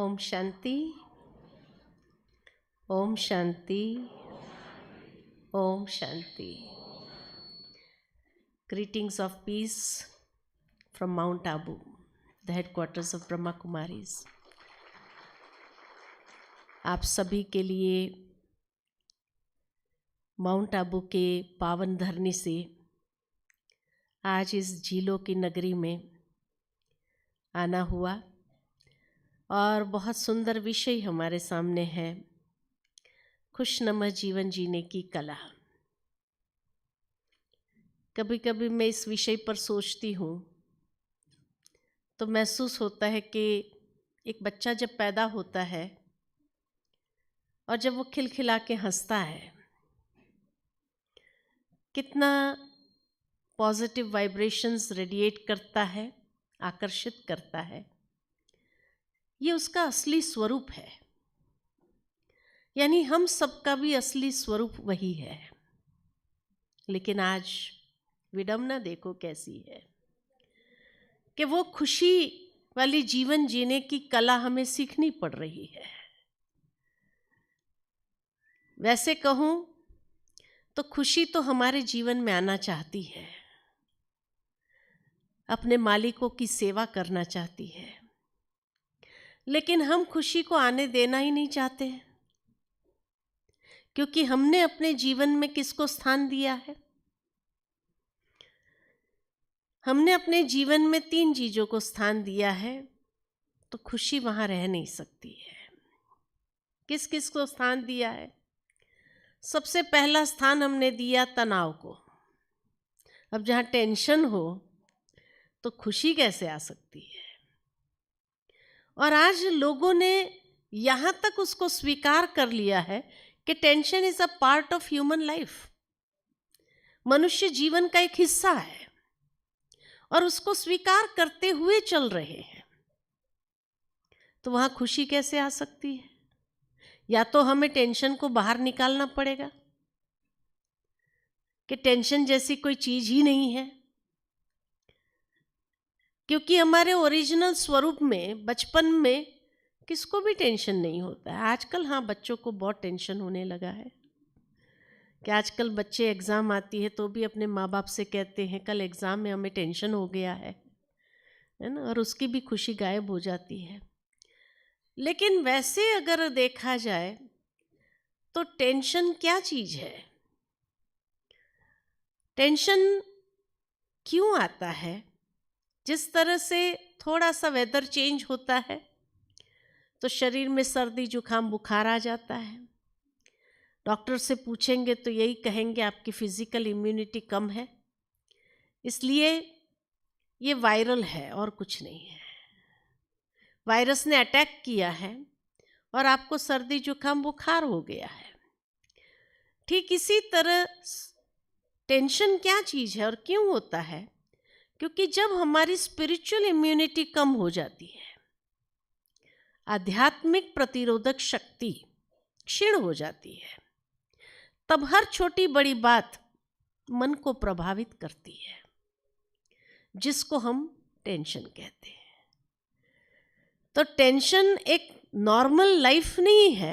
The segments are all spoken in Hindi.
Om Shanti, Om Shanti, Om Shanti. Greetings of peace from Mount Abu, the headquarters of Brahma Kumaris. आप सभी के लिए माउंट आबू के पावन धरनी से आज इस झीलों की नगरी में आना हुआ और बहुत सुंदर विषय हमारे सामने है, खुशनुमा जीवन जीने की कला. कभी कभी मैं इस विषय पर सोचती हूँ तो महसूस होता है कि एक बच्चा जब पैदा होता है और जब वो खिलखिला के हंसता है, कितना पॉजिटिव वाइब्रेशंस रेडिएट करता है, आकर्षित करता है. ये उसका असली स्वरूप है, यानी हम सबका भी असली स्वरूप वही है. लेकिन आज विडंबना देखो कैसी है कि वो खुशी वाली जीवन जीने की कला हमें सीखनी पड़ रही है. वैसे कहूँ तो खुशी तो हमारे जीवन में आना चाहती है, अपने मालिकों की सेवा करना चाहती है, लेकिन हम खुशी को आने देना ही नहीं चाहते, क्योंकि हमने अपने जीवन में किसको स्थान दिया है? हमने अपने जीवन में 3 चीज़ों को स्थान दिया है, तो खुशी वहाँ रह नहीं सकती है. किस किस को स्थान दिया है? सबसे पहला स्थान हमने दिया तनाव को. अब जहाँ टेंशन हो तो खुशी कैसे आ सकती है? और आज लोगों ने यहाँ तक उसको स्वीकार कर लिया है कि tension is a part of human life, मनुष्य जीवन का एक हिस्सा है, और उसको स्वीकार करते हुए चल रहे हैं. तो वहाँ खुशी कैसे आ सकती है? या तो हमें टेंशन को बाहर निकालना पड़ेगा कि टेंशन जैसी कोई चीज ही नहीं है, क्योंकि हमारे ओरिजिनल स्वरूप में बचपन में किसको भी टेंशन नहीं होता है. आजकल हाँ, बच्चों को बहुत टेंशन होने लगा है कि आजकल बच्चे एग्ज़ाम आती है तो भी अपने माँ बाप से कहते हैं कल एग्ज़ाम में हमें टेंशन हो गया है ना, और उसकी भी खुशी गायब हो जाती है. लेकिन वैसे अगर देखा जाए तो टेंशन क्या चीज़ है? टेंशन क्यों आता है? जिस तरह से थोड़ा सा वेदर चेंज होता है तो शरीर में सर्दी जुकाम बुखार आ जाता है. डॉक्टर से पूछेंगे तो यही कहेंगे आपकी फिजिकल इम्यूनिटी कम है, इसलिए ये वायरल है और कुछ नहीं है. वायरस ने अटैक किया है और आपको सर्दी जुकाम बुखार हो गया है. ठीक इसी तरह टेंशन क्या चीज़ है और क्यों होता है? क्योंकि जब हमारी स्पिरिचुअल इम्यूनिटी कम हो जाती है, आध्यात्मिक प्रतिरोधक शक्ति क्षीण हो जाती है, तब हर छोटी बड़ी बात मन को प्रभावित करती है, जिसको हम टेंशन कहते हैं. तो टेंशन एक नॉर्मल लाइफ नहीं है,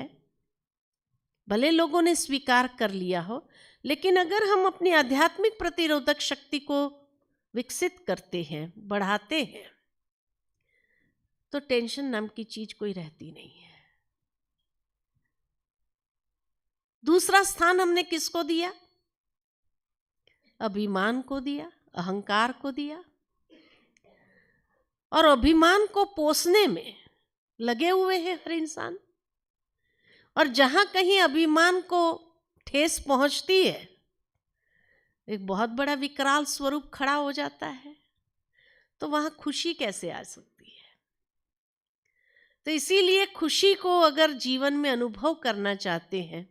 भले लोगों ने स्वीकार कर लिया हो, लेकिन अगर हम अपनी आध्यात्मिक प्रतिरोधक शक्ति को विकसित करते हैं, बढ़ाते हैं, तो टेंशन नाम की चीज कोई रहती नहीं है. दूसरा स्थान हमने किसको दिया? अभिमान को दिया, अहंकार को दिया, और अभिमान को पोसने में लगे हुए हैं हर इंसान. और जहां कहीं अभिमान को ठेस पहुंचती है, एक बहुत बड़ा विकराल स्वरूप खड़ा हो जाता है, तो वहां खुशी कैसे आ सकती है? तो इसीलिए खुशी को अगर जीवन में अनुभव करना चाहते हैं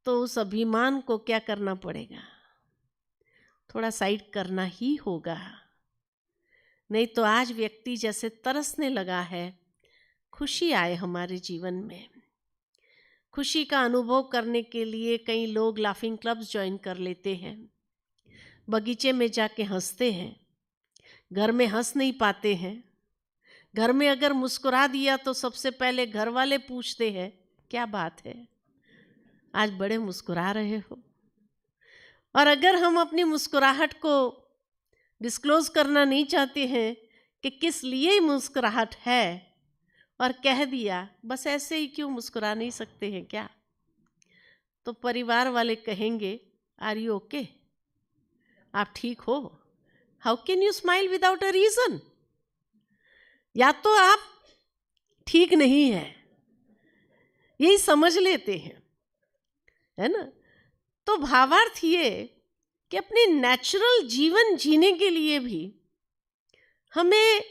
तो उस अभिमान को क्या करना पड़ेगा? थोड़ा साइड करना ही होगा. नहीं तो आज व्यक्ति जैसे तरसने लगा है खुशी आए हमारे जीवन में. खुशी का अनुभव करने के लिए कई लोग लाफिंग क्लब्स ज्वाइन कर लेते हैं, बगीचे में जाके हंसते हैं, घर में हंस नहीं पाते हैं, घर में अगर मुस्कुरा दिया तो सबसे पहले घर वाले पूछते हैं क्या बात है, आज बड़े मुस्कुरा रहे हो। और अगर हम अपनी मुस्कुराहट को डिस्क्लोज करना नहीं चाहते हैं कि किस लिए मुस्कुराहट है, और कह दिया बस ऐसे ही, क्यों मुस्कुरा नहीं सकते हैं क्या, तो परिवार वाले कहेंगे आर यू ओके, आप ठीक हो, how can you smile without a reason. या तो आप ठीक नहीं है, यही समझ लेते हैं, है ना। तो भावार्थ ये कि अपने नेचुरल जीवन जीने के लिए भी हमें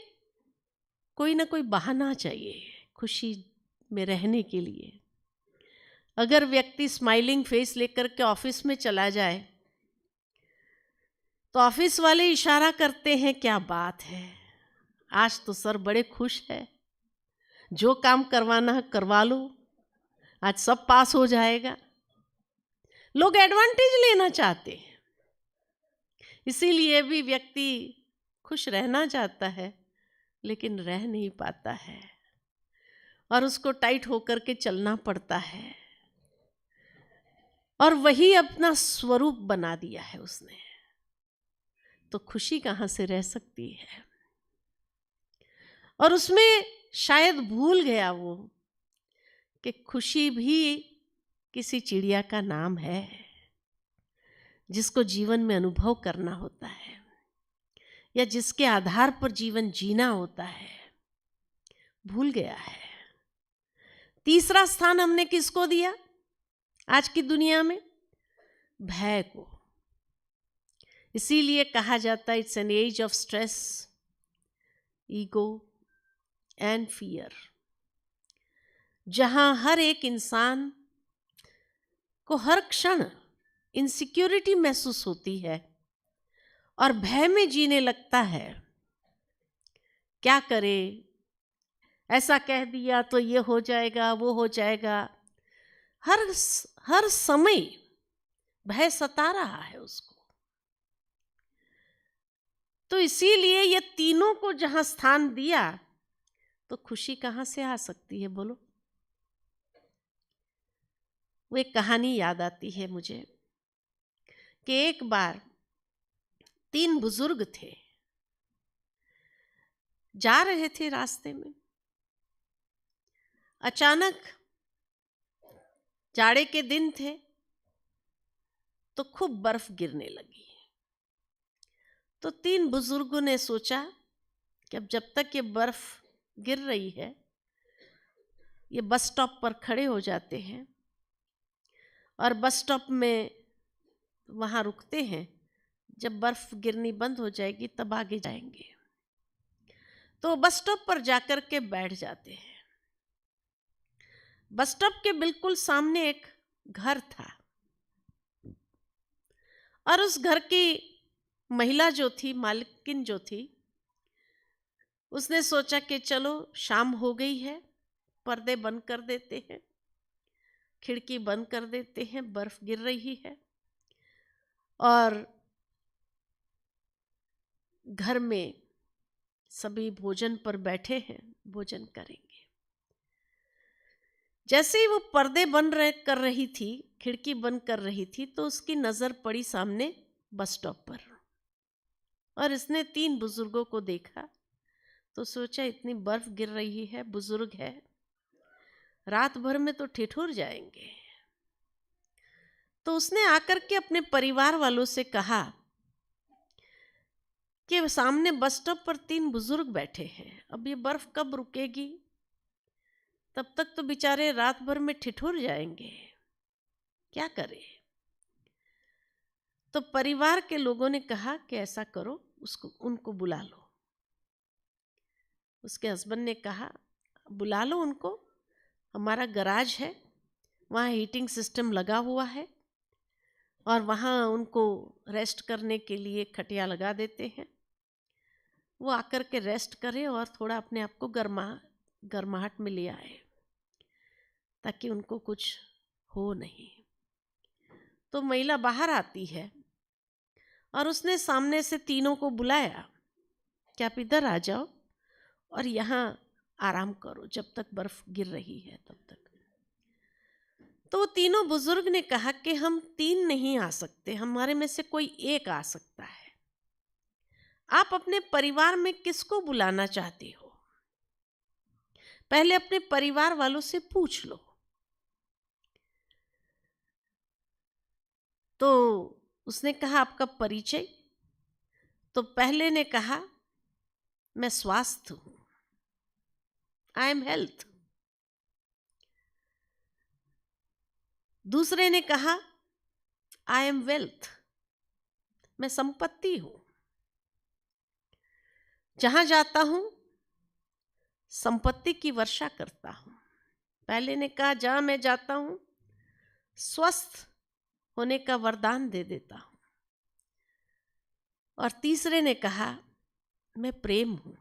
कोई ना कोई बहाना चाहिए खुशी में रहने के लिए। अगर व्यक्ति स्माइलिंग फेस लेकर के ऑफिस में चला जाए तो ऑफिस वाले इशारा करते हैं क्या बात है, आज तो सर बड़े खुश है, जो काम करवाना है करवा लो, आज सब पास हो जाएगा। लोग एडवांटेज लेना चाहते हैं, इसीलिए भी व्यक्ति खुश रहना चाहता है लेकिन रह नहीं पाता है और उसको टाइट होकर के चलना पड़ता है, और वही अपना स्वरूप बना दिया है उसने, तो खुशी कहाँ से रह सकती है। और उसमें शायद भूल गया वो कि खुशी भी किसी चिड़िया का नाम है जिसको जीवन में अनुभव करना होता है या जिसके आधार पर जीवन जीना होता है, भूल गया है। तीसरा स्थान हमने किसको दिया आज की दुनिया में? भय को। इसीलिए कहा जाता है it's an age of stress, ego and fear, जहां हर एक इंसान को हर क्षण इनसिक्योरिटी महसूस होती है और भय में जीने लगता है। क्या करे, ऐसा कह दिया तो ये हो जाएगा, वो हो जाएगा, हर समय भय सता रहा है उसको। तो इसीलिए ये तीनों को जहां स्थान दिया तो खुशी कहां से आ सकती है बोलो। वो एक कहानी याद आती है मुझे कि एक बार 3 बुजुर्ग थे, जा रहे थे रास्ते में, अचानक जाड़े के दिन थे तो खूब बर्फ गिरने लगी। तो 3 बुजुर्गों ने सोचा कि अब जब तक ये बर्फ गिर रही है, ये बस स्टॉप पर खड़े हो जाते हैं और बस स्टॉप में वहाँ रुकते हैं, जब बर्फ गिरनी बंद हो जाएगी तब आगे जाएंगे। तो बस स्टॉप पर जाकर के बैठ जाते हैं। बस स्टॉप के बिल्कुल सामने एक घर था और उस घर की महिला जो थी, मालकिन जो थी, उसने सोचा कि चलो शाम हो गई है, पर्दे बंद कर देते हैं, खिड़की बंद कर देते हैं, बर्फ गिर रही है और घर में सभी भोजन पर बैठे हैं, भोजन करेंगे। जैसे ही वो पर्दे बंद कर रही थी, खिड़की बंद कर रही थी, तो उसकी नजर पड़ी सामने बस स्टॉप पर और इसने 3 बुजुर्गों को देखा तो सोचा इतनी बर्फ गिर रही है, बुजुर्ग है, रात भर में तो ठिठुर जाएंगे। तो उसने आकर के अपने परिवार वालों से कहा कि सामने बस स्टॉप पर 3 बुजुर्ग बैठे हैं, अब ये बर्फ कब रुकेगी, तब तक तो बेचारे रात भर में ठिठुर जाएंगे, क्या करें। तो परिवार के लोगों ने कहा कि ऐसा करो, उनको बुला लो। उसके हस्बैंड ने कहा बुला लो उनको, हमारा गराज है, वहाँ हीटिंग सिस्टम लगा हुआ है और वहाँ उनको रेस्ट करने के लिए खटिया लगा देते हैं, वो आकर के रेस्ट करें और थोड़ा अपने आप को गर्माहट में ले आए ताकि उनको कुछ हो नहीं। तो महिला बाहर आती है और उसने सामने से तीनों को बुलाया कि आप इधर आ जाओ और यहाँ आराम करो जब तक बर्फ गिर रही है तब तक। तो वो तीनों बुजुर्ग ने कहा कि हम 3 नहीं आ सकते, हमारे में से कोई एक आ सकता है। आप अपने परिवार में किसको बुलाना चाहते हो? पहले अपने परिवार वालों से पूछ लो। तो उसने कहा आपका परिचय? तो पहले ने कहा मैं स्वास्थ्य हूं, आई एम हेल्थ। दूसरे ने कहा आई एम वेल्थ, मैं संपत्ति हूं, जहां जाता हूं संपत्ति की वर्षा करता हूं। पहले ने कहा जहां मैं जाता हूं स्वस्थ होने का वरदान दे देता हूं। और तीसरे ने कहा मैं प्रेम हूं।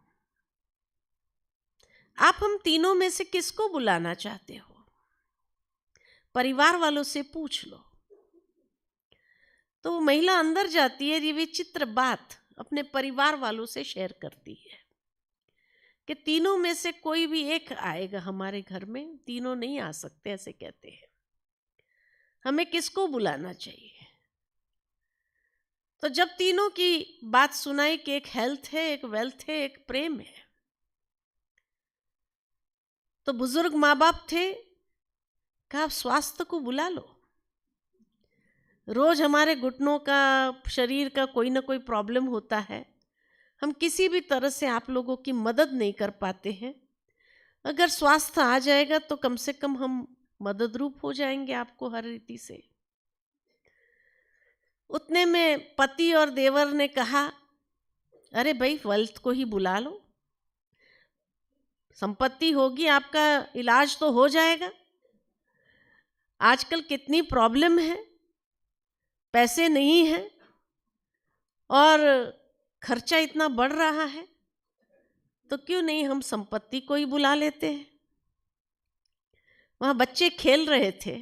आप हम तीनों में से किसको बुलाना चाहते हो? परिवार वालों से पूछ लो। तो वो महिला अंदर जाती है, ये विचित्र बात अपने परिवार वालों से शेयर करती है कि तीनों में से कोई भी एक आएगा हमारे घर में, तीनों नहीं आ सकते, ऐसे कहते हैं। हमें किसको बुलाना चाहिए? तो जब तीनों की बात सुनाई कि एक हेल्थ है, एक वेल्थ है, एक प्रेम है, तो बुजुर्ग माँ बाप थे, कहा आप स्वास्थ्य को बुला लो। रोज हमारे घुटनों का, शरीर का कोई ना कोई प्रॉब्लम होता है, हम किसी भी तरह से आप लोगों की मदद नहीं कर पाते हैं। अगर स्वास्थ्य आ जाएगा तो कम से कम हम मदद रूप हो जाएंगे आपको हर रीति से। उतने में पति और देवर ने कहा अरे भाई वेल्थ को ही बुला लो, संपत्ति होगी, आपका इलाज तो हो जाएगा। आजकल कितनी प्रॉब्लम है, पैसे नहीं है और खर्चा इतना बढ़ रहा है, तो क्यों नहीं हम संपत्ति को ही बुला लेते हैं। वहां बच्चे खेल रहे थे,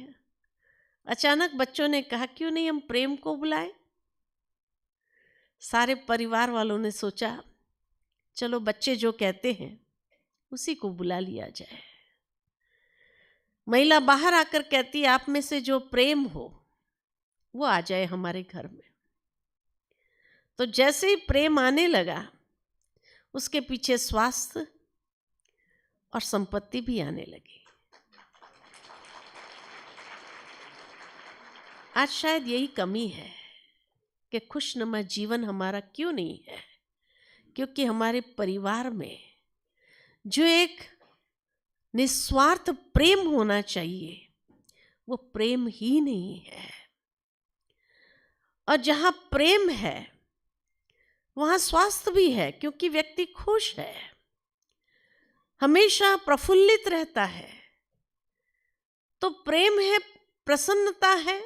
अचानक बच्चों ने कहा क्यों नहीं हम प्रेम को बुलाएं। सारे परिवार वालों ने सोचा चलो बच्चे जो कहते हैं उसी को बुला लिया जाए। महिला बाहर आकर कहती आप में से जो प्रेम हो वो आ जाए हमारे घर में। तो जैसे ही प्रेम आने लगा उसके पीछे स्वास्थ्य और संपत्ति भी आने लगी। आज शायद यही कमी है कि खुशनुमा जीवन हमारा क्यों नहीं है, क्योंकि हमारे परिवार में जो एक निस्वार्थ प्रेम होना चाहिए वो प्रेम ही नहीं है। और जहां प्रेम है वहां स्वास्थ्य भी है, क्योंकि व्यक्ति खुश है, हमेशा प्रफुल्लित रहता है। तो प्रेम है, प्रसन्नता है,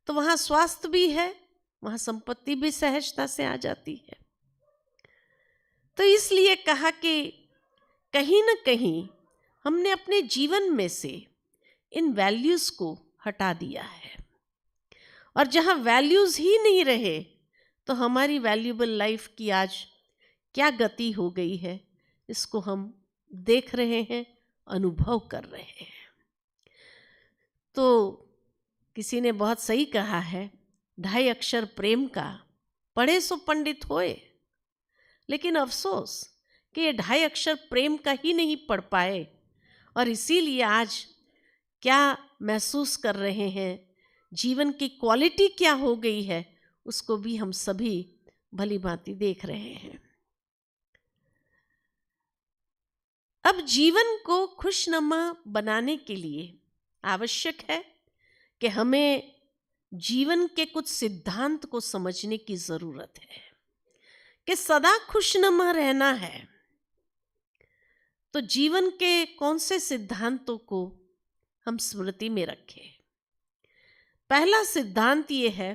तो वहां स्वास्थ्य भी है, वहां संपत्ति भी सहजता से आ जाती है। तो इसलिए कहा कि कहीं ना कहीं हमने अपने जीवन में से इन वैल्यूज को हटा दिया है, और जहां वैल्यूज ही नहीं रहे तो हमारी वैल्यूबल लाइफ की आज क्या गति हो गई है, इसको हम देख रहे हैं, अनुभव कर रहे हैं। तो किसी ने बहुत सही कहा है, 2.5 अक्षर प्रेम का पढ़े सो पंडित होए, लेकिन अफसोस कि ये 2.5 अक्षर प्रेम का ही नहीं पढ़ पाए, और इसीलिए आज क्या महसूस कर रहे हैं, जीवन की क्वालिटी क्या हो गई है, उसको भी हम सभी भली भांति देख रहे हैं। अब जीवन को खुशनुमा बनाने के लिए आवश्यक है कि हमें जीवन के कुछ सिद्धांत को समझने की जरूरत है कि सदा खुशनुमा रहना है। तो जीवन के कौन से सिद्धांतों को हम स्मृति में रखें? पहला सिद्धांत ये है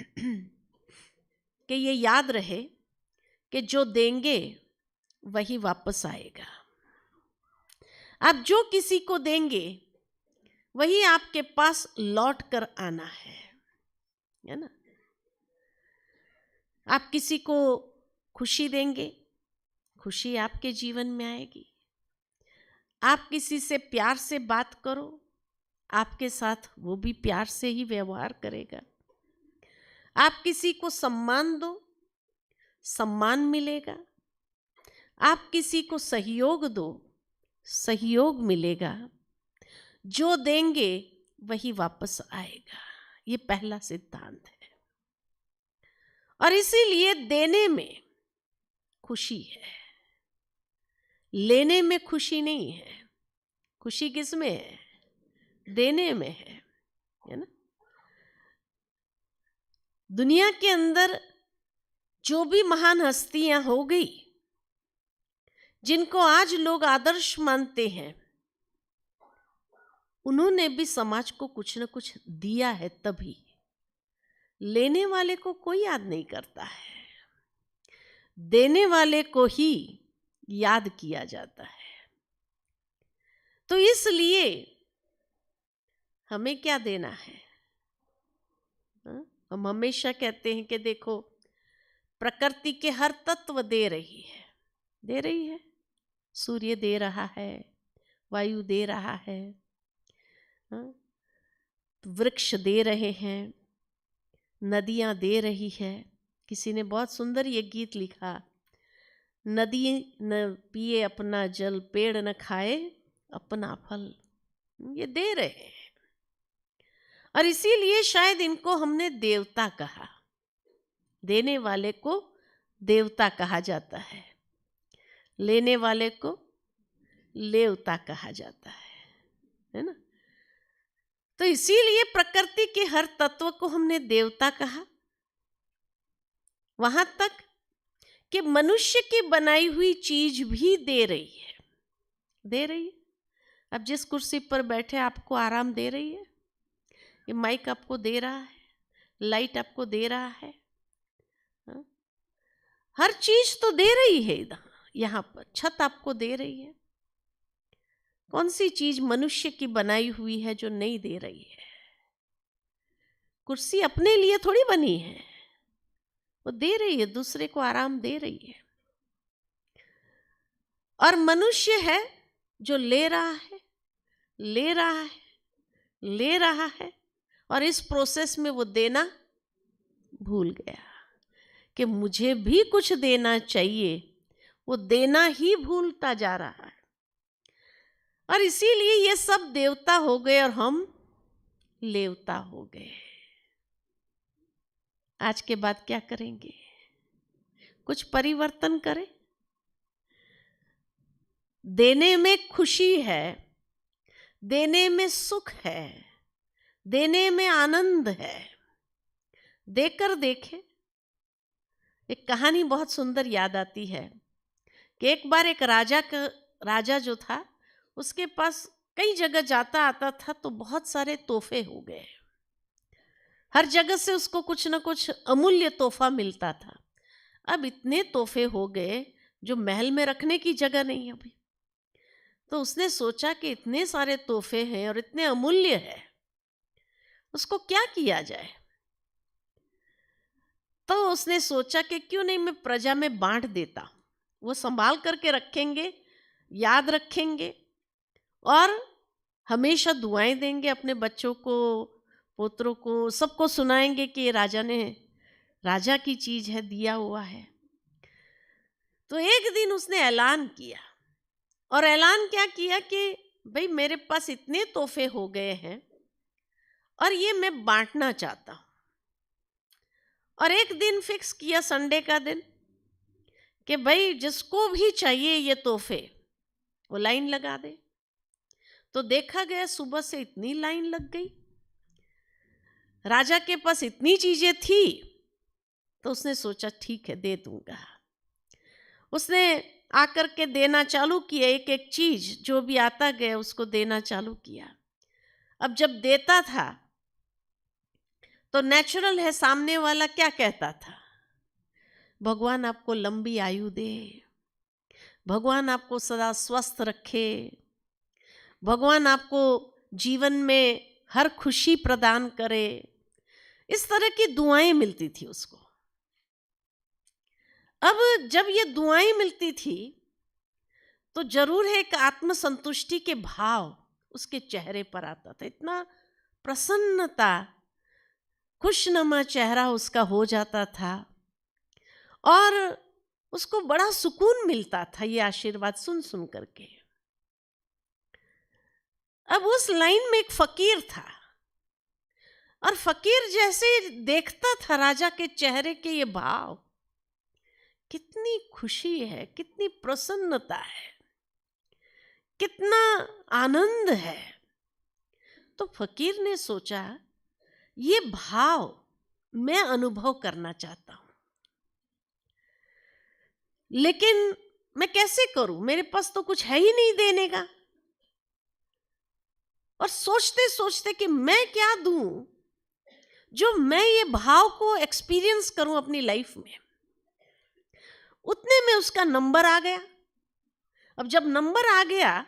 कि ये याद रहे कि जो देंगे वही वापस आएगा। आप जो किसी को देंगे वही आपके पास लौट कर आना है ना। आप किसी को खुशी देंगे, खुशी आपके जीवन में आएगी। आप किसी से प्यार से बात करो, आपके साथ वो भी प्यार से ही व्यवहार करेगा। आप किसी को सम्मान दो, सम्मान मिलेगा। आप किसी को सहयोग दो, सहयोग मिलेगा। जो देंगे वही वापस आएगा। ये पहला सिद्धांत है। और इसीलिए देने में खुशी है, लेने में खुशी नहीं है। खुशी किस में है? देने में है ना। दुनिया के अंदर जो भी महान हस्तियां हो गई, जिनको आज लोग आदर्श मानते हैं, उन्होंने भी समाज को कुछ न कुछ दिया है। तभी लेने वाले को कोई याद नहीं करता है, देने वाले को ही याद किया जाता है। तो इसलिए हमें क्या देना है? हम हमेशा कहते हैं कि देखो, प्रकृति के हर तत्व दे रही है, दे रही है। सूर्य दे रहा है, वायु दे रहा है, वृक्ष दे रहे हैं, नदियां दे रही है। किसी ने बहुत सुंदर ये गीत लिखा, नदी न पिए अपना जल, पेड़ न खाए अपना फल। ये दे रहे हैं, और इसीलिए शायद इनको हमने देवता कहा। देने वाले को देवता कहा जाता है, लेने वाले को लेवता कहा जाता है ना। तो इसीलिए प्रकृति के हर तत्व को हमने देवता कहा। वहां तक कि मनुष्य की बनाई हुई चीज भी दे रही है, दे रही है। अब जिस कुर्सी पर बैठे आपको आराम दे रही है, ये माइक आपको दे रहा है, लाइट आपको दे रहा है, हर चीज तो दे रही है। यहाँ पर छत आपको दे रही है। कौन सी चीज मनुष्य की बनाई हुई है जो नहीं दे रही है? कुर्सी अपने लिए थोड़ी बनी है, वो दे रही है, दूसरे को आराम दे रही है। और मनुष्य है जो ले रहा है, ले रहा है, ले रहा है, और इस प्रोसेस में वो देना भूल गया कि मुझे भी कुछ देना चाहिए। वो देना ही भूलता जा रहा है, और इसीलिए ये सब देवता हो गए और हम लेवता हो गए। आज के बाद क्या करेंगे? कुछ परिवर्तन करें। देने में खुशी है, देने में सुख है, देने में आनंद है। देकर देखें। एक कहानी बहुत सुंदर याद आती है कि एक बार एक राजा जो था, उसके पास कई जगह जाता आता था, तो बहुत सारे तोहफे हो गए। हर जगह से उसको कुछ न कुछ अमूल्य तोहफा मिलता था। अब इतने तोहफे हो गए जो महल में रखने की जगह नहीं अभी। तो उसने सोचा कि इतने सारे तोहफे हैं और इतने अमूल्य है, उसको क्या किया जाए। तो उसने सोचा कि क्यों नहीं मैं प्रजा में बांट देता, वो संभाल करके रखेंगे, याद रखेंगे, और हमेशा दुआएं देंगे अपने बच्चों को, पोतरों को, सबको सुनाएंगे कि ये राजा की चीज है, दिया हुआ है। तो एक दिन उसने ऐलान किया, और ऐलान क्या किया कि भाई मेरे पास इतने तोहफे हो गए हैं और ये मैं बांटना चाहता हूं। और एक दिन फिक्स किया, संडे का दिन, कि भाई जिसको भी चाहिए ये तोहफे, वो लाइन लगा दे। तो देखा गया सुबह से इतनी लाइन लग गई, राजा के पास इतनी चीजें थी, तो उसने सोचा ठीक है, दे दूंगा। उसने आकर के देना चालू किया, एक एक चीज जो भी आता गया उसको देना चालू किया। अब जब देता था तो नेचुरल है, सामने वाला क्या कहता था? भगवान आपको लंबी आयु दे, भगवान आपको सदा स्वस्थ रखे, भगवान आपको जीवन में हर खुशी प्रदान करे। इस तरह की दुआएं मिलती थी उसको। अब जब ये दुआएं मिलती थी तो जरूर है एक आत्मसंतुष्टि के भाव उसके चेहरे पर आता था। इतना प्रसन्नता, खुशनुमा चेहरा उसका हो जाता था और उसको बड़ा सुकून मिलता था ये आशीर्वाद सुन सुन करके। अब उस लाइन में एक फकीर था और फकीर जैसे देखता था राजा के चेहरे के ये भाव, कितनी खुशी है, कितनी प्रसन्नता है, कितना आनंद है। तो फकीर ने सोचा ये भाव मैं अनुभव करना चाहता हूं, लेकिन मैं कैसे करूं, मेरे पास तो कुछ है ही नहीं देने का। और सोचते सोचते कि मैं क्या दूं जो मैं ये भाव को एक्सपीरियंस करूं अपनी लाइफ में, उतने में उसका नंबर आ गया। अब जब नंबर आ गया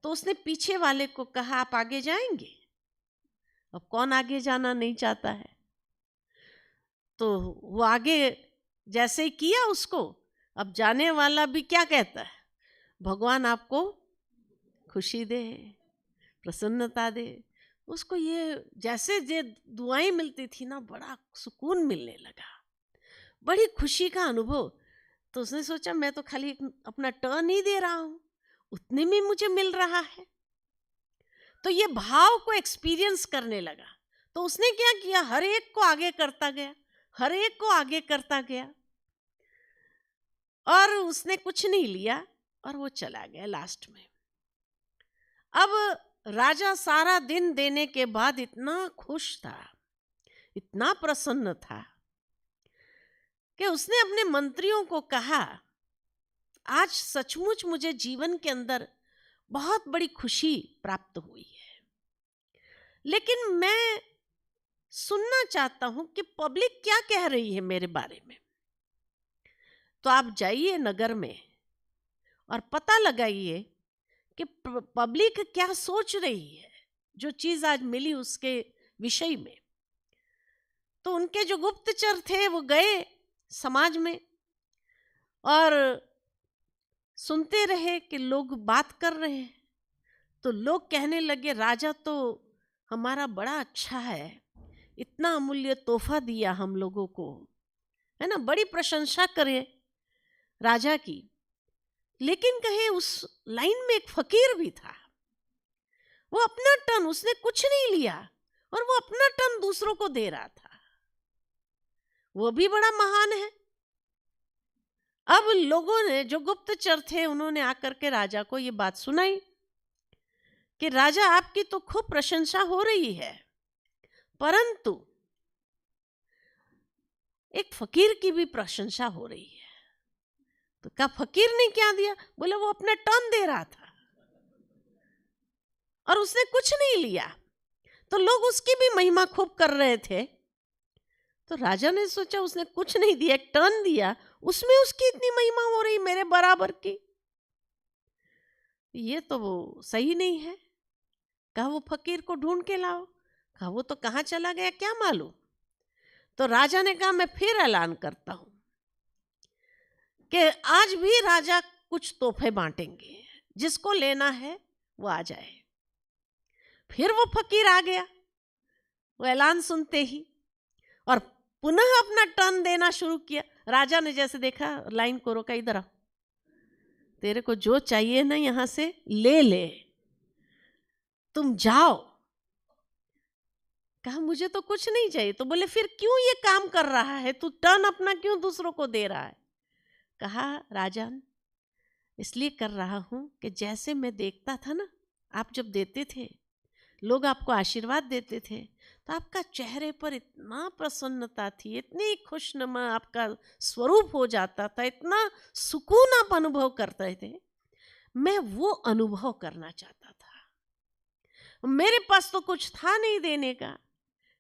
तो उसने पीछे वाले को कहा आप आगे जाएंगे। अब कौन आगे जाना नहीं चाहता है। तो वो आगे जैसे ही किया उसको, अब जाने वाला भी क्या कहता है, भगवान आपको खुशी दे, प्रसन्नता दे। उसको ये जैसे जे दुआएं मिलती थी ना, बड़ा सुकून मिलने लगा, बड़ी खुशी का अनुभव। तो उसने सोचा मैं तो खाली अपना टर्न ही दे रहा हूं, उतने में मुझे मिल रहा है। तो ये भाव को एक्सपीरियंस करने लगा। तो उसने क्या किया, हर एक को आगे करता गया, हर एक को आगे करता गया और उसने कुछ नहीं लिया और वो चला गया लास्ट में। अब राजा सारा दिन देने के बाद इतना खुश था, इतना प्रसन्न था कि उसने अपने मंत्रियों को कहा आज सचमुच मुझे जीवन के अंदर बहुत बड़ी खुशी प्राप्त हुई है, लेकिन मैं सुनना चाहता हूं कि पब्लिक क्या कह रही है मेरे बारे में। तो आप जाइए नगर में और पता लगाइए कि पब्लिक क्या सोच रही है जो चीज आज मिली उसके विषय में। तो उनके जो गुप्तचर थे वो गए समाज में और सुनते रहे कि लोग बात कर रहे हैं। तो लोग कहने लगे राजा तो हमारा बड़ा अच्छा है, इतना अमूल्य तोहफा दिया हम लोगों को, है ना, बड़ी प्रशंसा करे राजा की। लेकिन कहे उस लाइन में एक फकीर भी था, वो अपना टर्न, उसने कुछ नहीं लिया और वो अपना टर्न दूसरों को दे रहा था, वो भी बड़ा महान है। अब लोगों ने, जो गुप्तचर थे, उन्होंने आकर के राजा को ये बात सुनाई कि राजा आपकी तो खूब प्रशंसा हो रही है, परंतु एक फकीर की भी प्रशंसा हो रही है। तो कहा फकीर ने क्या दिया? बोले वो अपना टर्न दे रहा था और उसने कुछ नहीं लिया, तो लोग उसकी भी महिमा खूब कर रहे थे। तो राजा ने सोचा उसने कुछ नहीं दिया, एक टर्न दिया, उसमें उसकी इतनी महिमा हो रही मेरे बराबर की, ये तो वो सही नहीं है। कहा वो फकीर को ढूंढ के लाओ। कहा वो तो कहाँ चला गया क्या मालूम। तो राजा ने कहा मैं फिर ऐलान करता हूं कि आज भी राजा कुछ तोहफे बांटेंगे, जिसको लेना है वो आ जाए। फिर वो फकीर आ गया वो ऐलान सुनते ही और पुनः अपना टर्न देना शुरू किया। राजा ने जैसे देखा, लाइन को रोका, इधर आओ, तेरे को जो चाहिए ना यहां से ले ले, तुम जाओ। कहा मुझे तो कुछ नहीं चाहिए। तो बोले फिर क्यों ये काम कर रहा है, तू टर्न अपना क्यों दूसरों को दे रहा है? कहा राजन, इसलिए कर रहा हूं कि जैसे मैं देखता था ना, आप जब देते थे, लोग आपको आशीर्वाद देते थे, तो आपका चेहरे पर इतना प्रसन्नता थी, इतनी खुशनुमा आपका स्वरूप हो जाता था, इतना सुकून आप अनुभव करते थे। मैं वो अनुभव करना चाहता था। मेरे पास तो कुछ था नहीं देने का,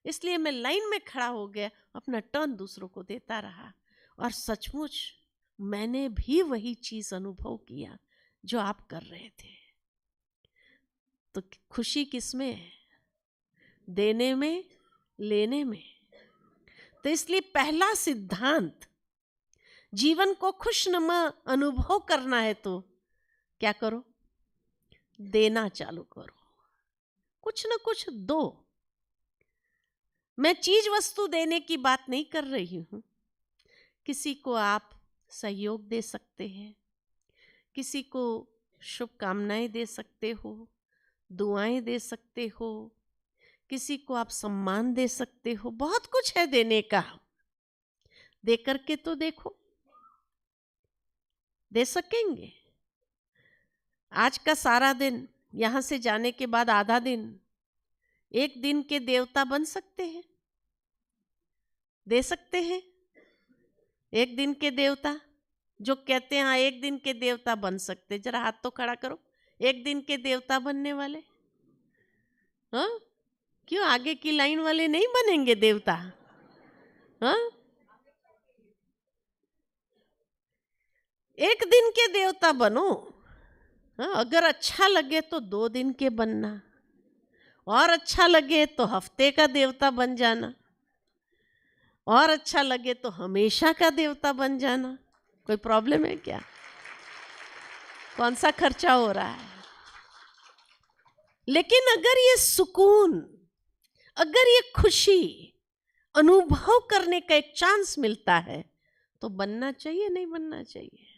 इसलिए मैं लाइन में खड़ा हो गया, अपना टर्न दूसरों को देता रहा और सचमुच मैंने भी वही चीज अनुभव किया जो आप कर रहे थे। तो खुशी किसमें है? देने में, लेने में। तो इसलिए पहला सिद्धांत जीवन को खुशनुमा अनुभव करना है तो क्या करो? देना चालू करो, कुछ ना कुछ दो। मैं चीज वस्तु देने की बात नहीं कर रही हूं। किसी को आप सहयोग दे सकते हैं, किसी को शुभकामनाएं दे सकते हो, दुआएं दे सकते हो, किसी को आप सम्मान दे सकते हो। बहुत कुछ है देने का, दे करके तो देखो, दे सकेंगे? आज का सारा दिन, यहां से जाने के बाद आधा दिन, एक दिन के देवता बन सकते हैं? दे सकते हैं एक दिन के देवता? जो कहते हैं हाँ एक दिन के देवता बन सकते, जरा हाथ तो खड़ा करो। एक दिन के देवता बनने वाले? हाँ, क्यों आगे की लाइन वाले नहीं बनेंगे देवता? हाँ, एक दिन के देवता बनो। हाँ, अगर अच्छा लगे तो 2 दिन के बनना, और अच्छा लगे तो हफ्ते का देवता बन जाना, और अच्छा लगे तो हमेशा का देवता बन जाना। कोई प्रॉब्लम है क्या? कौन सा खर्चा हो रहा है? लेकिन अगर ये सुकून, अगर ये खुशी अनुभव करने का एक चांस मिलता है तो बनना चाहिए, नहीं बनना चाहिए?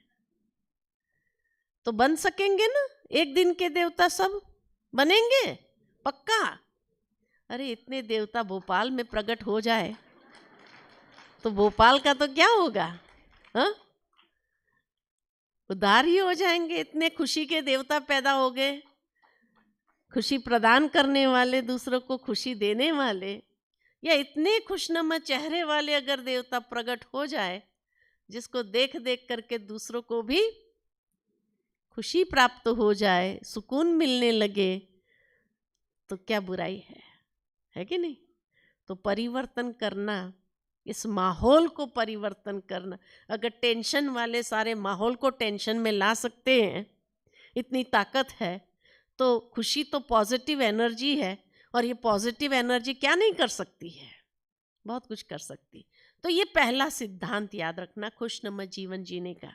तो बन सकेंगे ना एक दिन के देवता? सब बनेंगे पक्का? अरे इतने देवता भोपाल में प्रकट हो जाए तो भोपाल का तो क्या होगा? हाँ, उधार ही हो जाएंगे। इतने खुशी के देवता पैदा हो गए, खुशी प्रदान करने वाले, दूसरों को खुशी देने वाले, या इतने खुशनुमा चेहरे वाले अगर देवता प्रकट हो जाए जिसको देख देख करके दूसरों को भी खुशी प्राप्त हो जाए, सुकून मिलने लगे, तो क्या बुराई है कि नहीं? तो परिवर्तन करना, इस माहौल को परिवर्तन करना। अगर टेंशन वाले सारे माहौल को टेंशन में ला सकते हैं, इतनी ताकत है, तो खुशी तो पॉजिटिव एनर्जी है, और ये पॉजिटिव एनर्जी क्या नहीं कर सकती है? बहुत कुछ कर सकती। तो ये पहला सिद्धांत याद रखना खुशनुमा जीवन जीने का,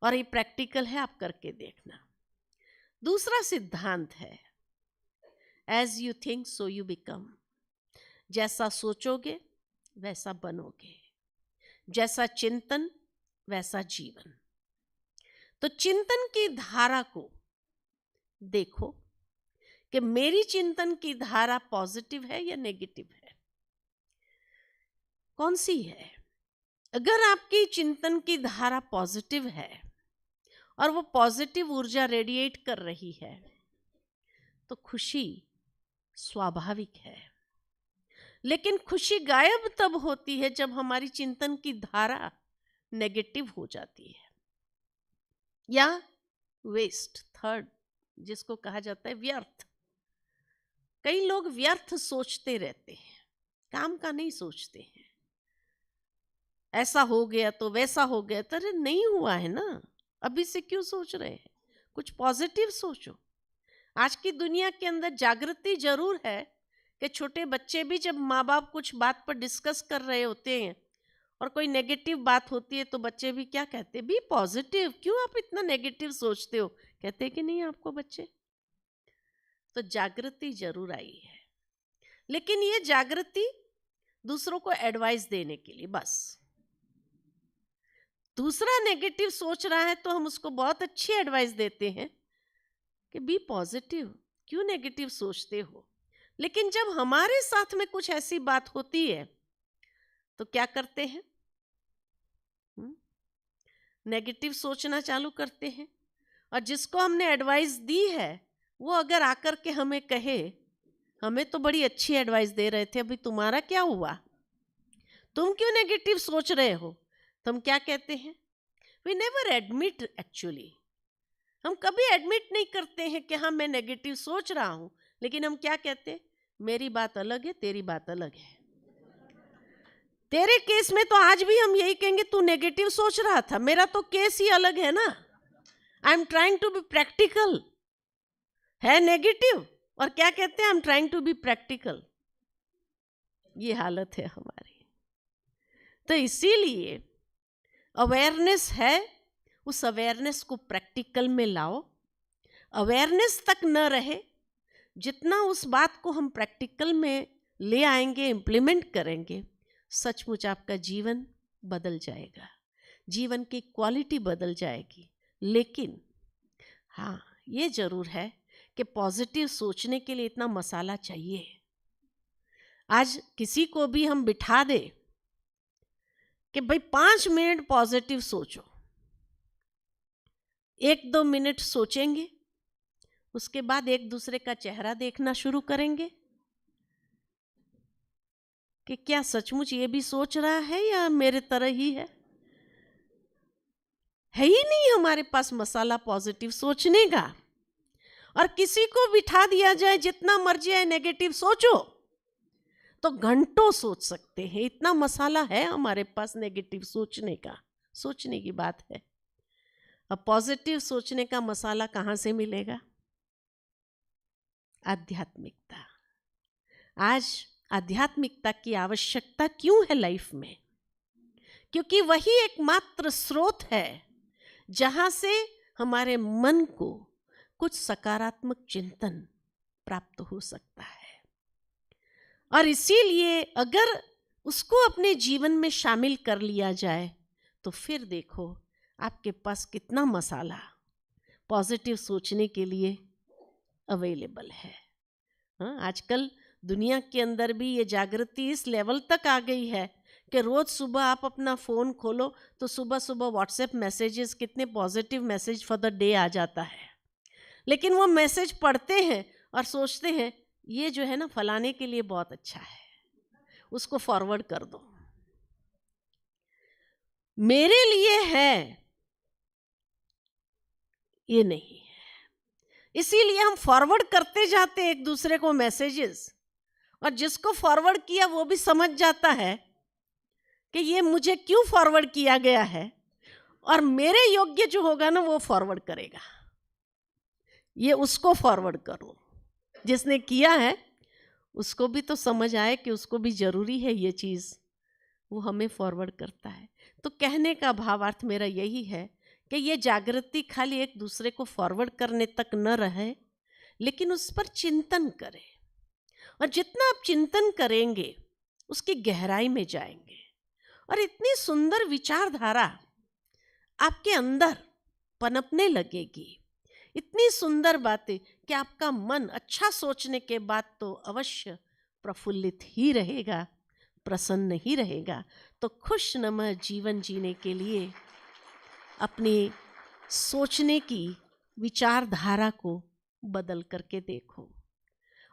और ये प्रैक्टिकल है, आप करके देखना। दूसरा सिद्धांत है as you think so you become. जैसा सोचोगे वैसा बनोगे, जैसा चिंतन वैसा जीवन। तो चिंतन की धारा को देखो कि मेरी चिंतन की धारा पॉजिटिव है या नेगेटिव है, कौन सी है? अगर आपकी चिंतन की धारा पॉजिटिव है और वो पॉजिटिव ऊर्जा रेडिएट कर रही है तो खुशी स्वाभाविक है। लेकिन खुशी गायब तब होती है जब हमारी चिंतन की धारा नेगेटिव हो जाती है, या वेस्ट, थर्ड, जिसको कहा जाता है व्यर्थ। कई लोग व्यर्थ सोचते रहते हैं, काम का नहीं सोचते हैं। ऐसा हो गया तो वैसा हो गया, तो अरे नहीं हुआ है ना, अभी से क्यों सोच रहे हैं? कुछ पॉजिटिव सोचो। आज की दुनिया के अंदर जागृति जरूर है कि छोटे बच्चे भी जब माँ बाप कुछ बात पर डिस्कस कर रहे होते हैं और कोई नेगेटिव बात होती है तो बच्चे भी क्या कहते हैं? बी पॉजिटिव, क्यों आप इतना नेगेटिव सोचते हो? कहते हैं कि नहीं आपको बच्चे? तो जागृति जरूर आई है, लेकिन ये जागृति दूसरों को एडवाइस देने के लिए बस। दूसरा नेगेटिव सोच रहा है तो हम उसको बहुत अच्छी एडवाइस देते हैं कि बी पॉजिटिव, क्यों नेगेटिव सोचते हो? लेकिन जब हमारे साथ में कुछ ऐसी बात होती है तो क्या करते हैं? नेगेटिव सोचना चालू करते हैं। और जिसको हमने एडवाइस दी है वो अगर आकर के हमें कहे, हमें तो बड़ी अच्छी एडवाइस दे रहे थे, अभी तुम्हारा क्या हुआ, तुम क्यों नेगेटिव सोच रहे हो? तो हम क्या कहते हैं? वी नेवर एडमिट, एक्चुअली हम कभी एडमिट नहीं करते हैं कि हाँ मैं नेगेटिव सोच रहा हूं, लेकिन हम क्या कहते हैं? मेरी बात अलग है, तेरी बात अलग है। तेरे केस में तो आज भी हम यही कहेंगे तू नेगेटिव सोच रहा था, मेरा तो केस ही अलग है ना। I am trying to be practical, है नेगेटिव और क्या कहते हैं? I am trying to be practical. ये हालत है हमारी। तो इसीलिए अवेयरनेस है, उस अवेयरनेस को प्रैक्टिकल में लाओ। अवेयरनेस तक न रहे, जितना उस बात को हम प्रैक्टिकल में ले आएंगे, इम्प्लीमेंट करेंगे, सचमुच आपका जीवन बदल जाएगा, जीवन की क्वालिटी बदल जाएगी। लेकिन हाँ, ये जरूर है कि पॉजिटिव सोचने के लिए इतना मसाला चाहिए। आज किसी को भी हम बिठा दे कि भाई 5 मिनट पॉजिटिव सोचो, 1-2 मिनट सोचेंगे, उसके बाद एक दूसरे का चेहरा देखना शुरू करेंगे कि क्या सचमुच ये भी सोच रहा है या मेरे तरह ही है ही नहीं हमारे पास मसाला पॉजिटिव सोचने का। और किसी को बिठा दिया जाए जितना मर्जी है नेगेटिव सोचो, तो घंटों सोच सकते हैं, इतना मसाला है हमारे पास नेगेटिव सोचने का। सोचने की बात है। अब पॉजिटिव सोचने का मसाला कहाँ से मिलेगा? आध्यात्मिकता। आज आध्यात्मिकता की आवश्यकता क्यों है लाइफ में? क्योंकि वही एकमात्र स्रोत है जहां से हमारे मन को कुछ सकारात्मक चिंतन प्राप्त हो सकता है। और इसीलिए अगर उसको अपने जीवन में शामिल कर लिया जाए तो फिर देखो आपके पास कितना मसाला पॉजिटिव सोचने के लिए अवेलेबल है। हाँ, आजकल दुनिया के अंदर भी ये जागृति इस लेवल तक आ गई है कि रोज सुबह आप अपना फ़ोन खोलो तो सुबह सुबह व्हाट्सएप मैसेजेस, कितने positive message for the day आ जाता है। लेकिन वो मैसेज पढ़ते हैं और सोचते हैं ये जो है ना फलाने के लिए बहुत अच्छा है, उसको फॉरवर्ड कर दो। मेरे लिए है ये नहीं है। इसीलिए हम फॉरवर्ड करते जाते हैं एक दूसरे को मैसेजेस, और जिसको फॉरवर्ड किया वो भी समझ जाता है कि ये मुझे क्यों फॉरवर्ड किया गया है, और मेरे योग्य जो होगा ना वो फॉरवर्ड करेगा। ये उसको फॉरवर्ड करो, जिसने किया है उसको भी तो समझ आए कि उसको भी जरूरी है ये चीज़, वो हमें फॉरवर्ड करता है। तो कहने का भावार्थ मेरा यही है कि ये जागृति खाली एक दूसरे को फॉरवर्ड करने तक न रहे, लेकिन उस पर चिंतन करें। और जितना आप चिंतन करेंगे उसकी गहराई में जाएंगे, और इतनी सुंदर विचारधारा आपके अंदर पनपने लगेगी, इतनी सुंदर बातें कि आपका मन अच्छा सोचने के बाद तो अवश्य प्रफुल्लित ही रहेगा, प्रसन्न ही रहेगा। तो खुशनुमा जीवन जीने के लिए अपनी सोचने की विचारधारा को बदल करके देखो,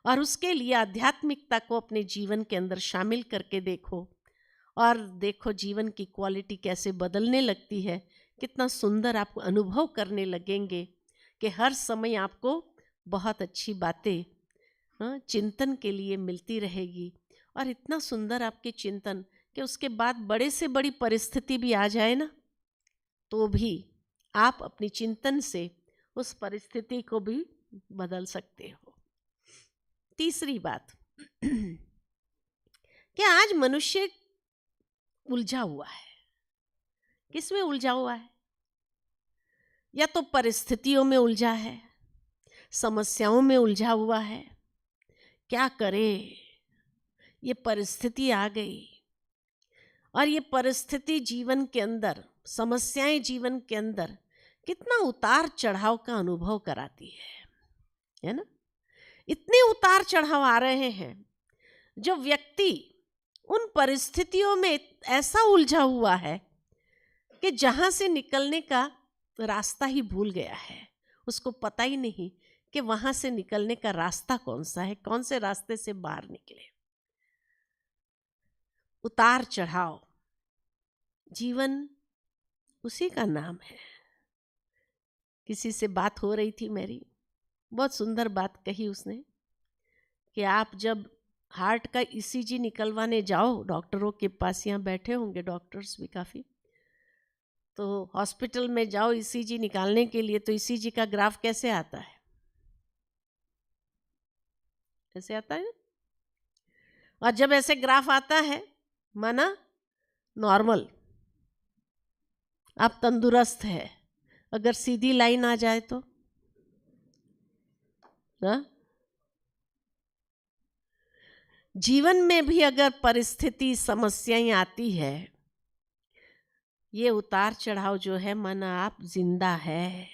और उसके लिए आध्यात्मिकता को अपने जीवन के अंदर शामिल करके देखो, और देखो जीवन की क्वालिटी कैसे बदलने लगती है। कितना सुंदर आप अनुभव करने लगेंगे कि हर समय आपको बहुत अच्छी बातें चिंतन के लिए मिलती रहेगी, और इतना सुंदर आपके चिंतन कि उसके बाद बड़े से बड़ी परिस्थिति भी आ जाए ना, तो भी आप अपनी चिंतन से उस परिस्थिति को भी बदल सकते हो। तीसरी बात कि आज मनुष्य उलझा हुआ है। किसमें उलझा हुआ है? या तो परिस्थितियों में उलझा है, समस्याओं में उलझा हुआ है। क्या करे, ये परिस्थिति आ गई, और ये परिस्थिति जीवन के अंदर, समस्याएं जीवन के अंदर कितना उतार चढ़ाव का अनुभव कराती है ना। इतने उतार चढ़ाव आ रहे हैं, जो व्यक्ति उन परिस्थितियों में ऐसा उलझा हुआ है कि जहां से निकलने का रास्ता ही भूल गया है। उसको पता ही नहीं कि वहां से निकलने का रास्ता कौन सा है, कौन से रास्ते से बाहर निकले। उतार चढ़ाव, जीवन उसी का नाम है। किसी से बात हो रही थी मेरी, बहुत सुंदर बात कही उसने कि आप जब हार्ट का ईसीजी निकलवाने जाओ डॉक्टरों के पास, यहाँ बैठे होंगे डॉक्टर्स भी काफ़ी, तो हॉस्पिटल में जाओ ईसीजी निकालने के लिए, तो ईसीजी का ग्राफ कैसे आता है? ऐसे आता है। और जब ऐसे ग्राफ आता है माना नॉर्मल, आप तंदुरुस्त है, अगर सीधी लाइन आ जाए तो ना, जीवन में भी अगर परिस्थिति समस्याएं आती है, ये उतार चढ़ाव जो है, मन आप जिंदा है।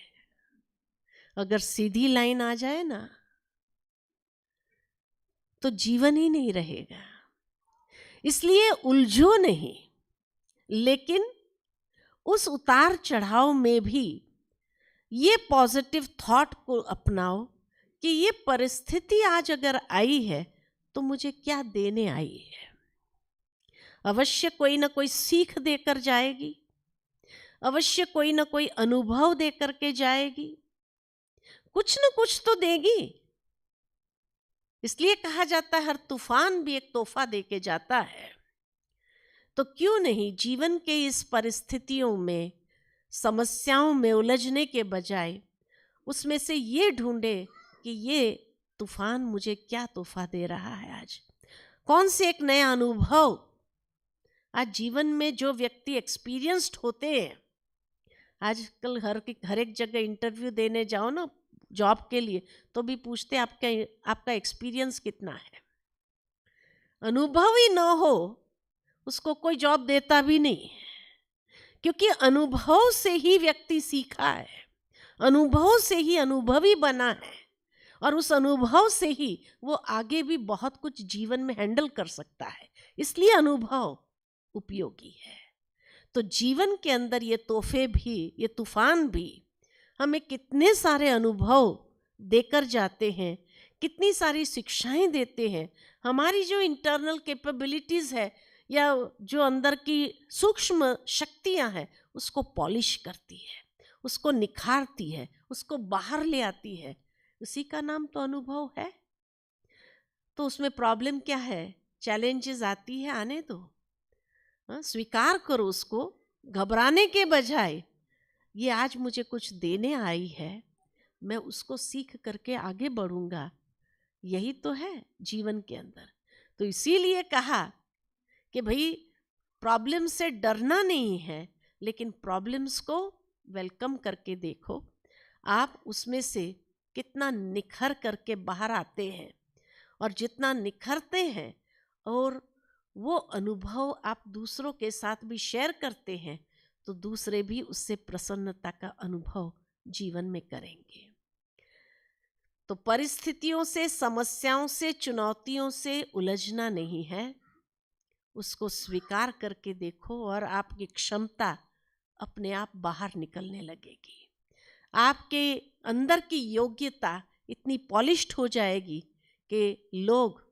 अगर सीधी लाइन आ जाए ना तो जीवन ही नहीं रहेगा। इसलिए उलझो नहीं, लेकिन उस उतार चढ़ाव में भी ये पॉजिटिव थॉट को अपनाओ कि ये परिस्थिति आज अगर आई है तो मुझे क्या देने आई है। अवश्य कोई ना कोई सीख देकर जाएगी, अवश्य कोई ना कोई अनुभव देकर के जाएगी, कुछ न कुछ तो देगी। इसलिए कहा जाता है हर तूफान भी एक तोहफा देके जाता है। तो क्यों नहीं जीवन के इस परिस्थितियों में, समस्याओं में उलझने के बजाय उसमें से ये ढूंढे कि ये तूफान मुझे क्या तोहफा दे रहा है। आज कौन से एक नया अनुभव, आज जीवन में जो व्यक्ति एक्सपीरियंस्ड होते हैं, आजकल हर एक जगह इंटरव्यू देने जाओ ना जॉब के लिए, तो भी पूछते आपका एक्सपीरियंस कितना है। अनुभव ही ना हो उसको कोई जॉब देता भी नहीं, क्योंकि अनुभव से ही व्यक्ति सीखा है, अनुभव से ही अनुभवी बना है, और उस अनुभव से ही वो आगे भी बहुत कुछ जीवन में हैंडल कर सकता है। इसलिए अनुभव उपयोगी है। तो जीवन के अंदर ये तोहफे भी, ये तूफान भी हमें कितने सारे अनुभव देकर जाते हैं, कितनी सारी शिक्षाएं देते हैं। हमारी जो इंटरनल कैपेबिलिटीज़ है या जो अंदर की सूक्ष्म शक्तियां हैं, उसको पॉलिश करती है, उसको निखारती है, उसको बाहर ले आती है। उसी का नाम तो अनुभव है। तो उसमें प्रॉब्लम क्या है? चैलेंजेस आती है, आने दो, स्वीकार करो उसको, घबराने के बजाय ये आज मुझे कुछ देने आई है, मैं उसको सीख करके आगे बढ़ूंगा। यही तो है जीवन के अंदर। तो इसीलिए कहा कि भाई प्रॉब्लम से डरना नहीं है, लेकिन प्रॉब्लम्स को वेलकम करके देखो, आप उसमें से कितना निखर करके बाहर आते हैं। और जितना निखरते हैं और वो अनुभव आप दूसरों के साथ भी शेयर करते हैं, तो दूसरे भी उससे प्रसन्नता का अनुभव जीवन में करेंगे। तो परिस्थितियों से, समस्याओं से, चुनौतियों से उलझना नहीं है, उसको स्वीकार करके देखो और आपकी क्षमता अपने आप बाहर निकलने लगेगी। आपके अंदर की योग्यता इतनी पॉलिश्ड हो जाएगी कि लोग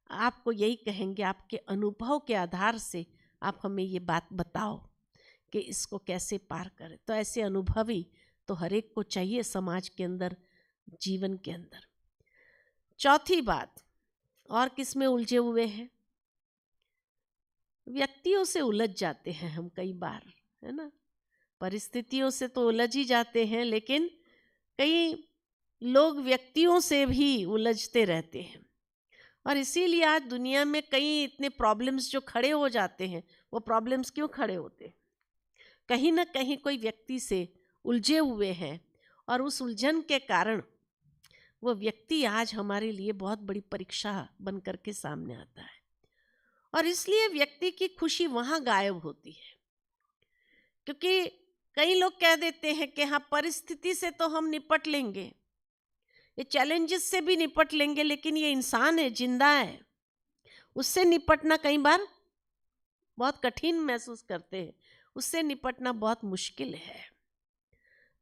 आपको यही कहेंगे, आपके अनुभव के आधार से आप हमें ये बात बताओ कि इसको कैसे पार करें। तो ऐसे अनुभवी तो हर एक को चाहिए समाज के अंदर, जीवन के अंदर। चौथी बात, और किस में उलझे हुए हैं? व्यक्तियों से उलझ जाते हैं हम कई बार, है ना। परिस्थितियों से तो उलझ ही जाते हैं, लेकिन कई लोग व्यक्तियों से भी उलझते रहते हैं। और इसीलिए आज दुनिया में कई इतने प्रॉब्लम्स जो खड़े हो जाते हैं, वो प्रॉब्लम्स क्यों खड़े होते हैं? कहीं ना कहीं कोई व्यक्ति से उलझे हुए हैं, और उस उलझन के कारण वो व्यक्ति आज हमारे लिए बहुत बड़ी परीक्षा बन करके सामने आता है। और इसलिए व्यक्ति की खुशी वहाँ गायब होती है, क्योंकि कई लोग कह देते हैं कि हाँ, परिस्थिति से तो हम निपट लेंगे, ये चैलेंजेस से भी निपट लेंगे, लेकिन ये इंसान है, जिंदा है, उससे निपटना कई बार बहुत कठिन महसूस करते हैं, उससे निपटना बहुत मुश्किल है।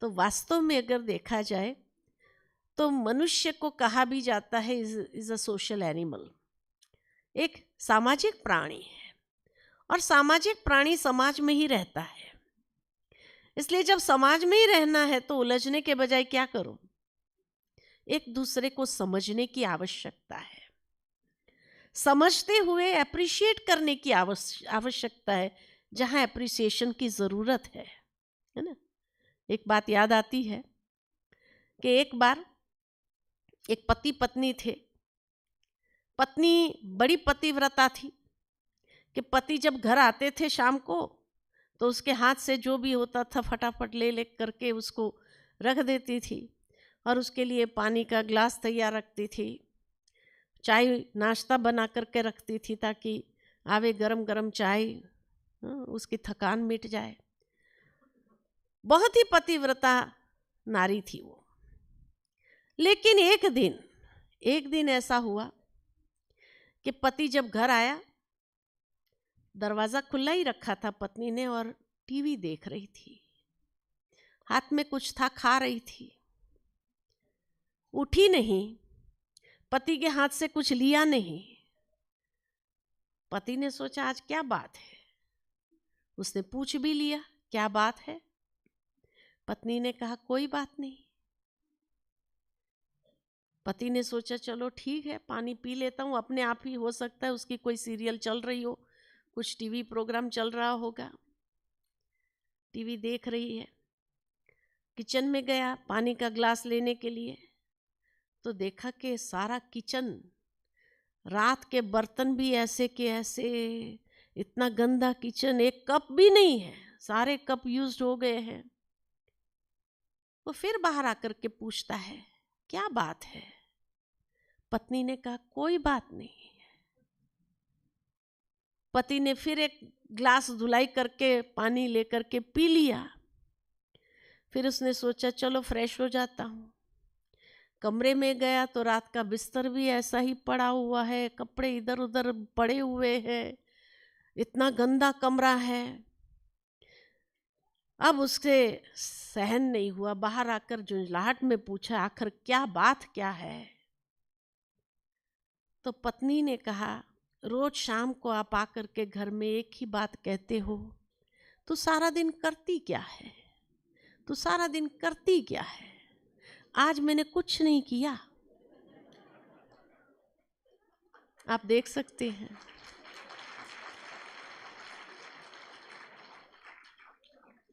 तो वास्तव में अगर देखा जाए तो मनुष्य को कहा भी जाता है इज अ सोशल एनिमल, एक सामाजिक प्राणी है, और सामाजिक प्राणी समाज में ही रहता है। इसलिए जब समाज में ही रहना है तो उलझने के बजाय क्या करो, एक दूसरे को समझने की आवश्यकता है, समझते हुए अप्रिशिएट करने की आवश्यकता है जहां अप्रिसिएशन की जरूरत है ना। एक बात याद आती है कि एक बार एक पति पत्नी थे। पत्नी बड़ी पतिव्रता थी कि पति जब घर आते थे शाम को, तो उसके हाथ से जो भी होता था फटाफट ले ले करके उसको रख देती थी और उसके लिए पानी का ग्लास तैयार रखती थी, चाय नाश्ता बना करके रखती थी ताकि आवे गरम गरम चाय, उसकी थकान मिट जाए। बहुत ही पतिव्रता नारी थी वो। लेकिन एक दिन ऐसा हुआ कि पति जब घर आया, दरवाज़ा खुला ही रखा था पत्नी ने और टीवी देख रही थी, हाथ में कुछ था, खा रही थी, उठी नहीं, पति के हाथ से कुछ लिया नहीं। पति ने सोचा आज क्या बात है, उसने पूछ भी लिया क्या बात है। पत्नी ने कहा कोई बात नहीं। पति ने सोचा चलो ठीक है, पानी पी लेता हूँ, अपने आप ही हो सकता है उसकी कोई सीरियल चल रही हो, कुछ टीवी प्रोग्राम चल रहा होगा, टीवी देख रही है। किचन में गया पानी का ग्लास लेने के लिए तो देखा कि सारा किचन, रात के बर्तन भी ऐसे के ऐसे, इतना गंदा किचन, एक कप भी नहीं है, सारे कप यूज्ड हो गए हैं। वो फिर बाहर आकर के पूछता है क्या बात है। पत्नी ने कहा कोई बात नहीं। पति ने फिर एक ग्लास धुलाई करके पानी लेकर के पी लिया। फिर उसने सोचा चलो फ्रेश हो जाता हूँ। कमरे में गया तो रात का बिस्तर भी ऐसा ही पड़ा हुआ है, कपड़े इधर उधर पड़े हुए हैं, इतना गंदा कमरा है। अब उससे सहन नहीं हुआ, बाहर आकर झुंझलाहट में पूछा आखिर क्या बात क्या है। तो पत्नी ने कहा रोज शाम को आप आकर के घर में एक ही बात कहते हो, तू सारा दिन करती क्या है, तू सारा दिन करती क्या है। आज मैंने कुछ नहीं किया। आप देख सकते हैं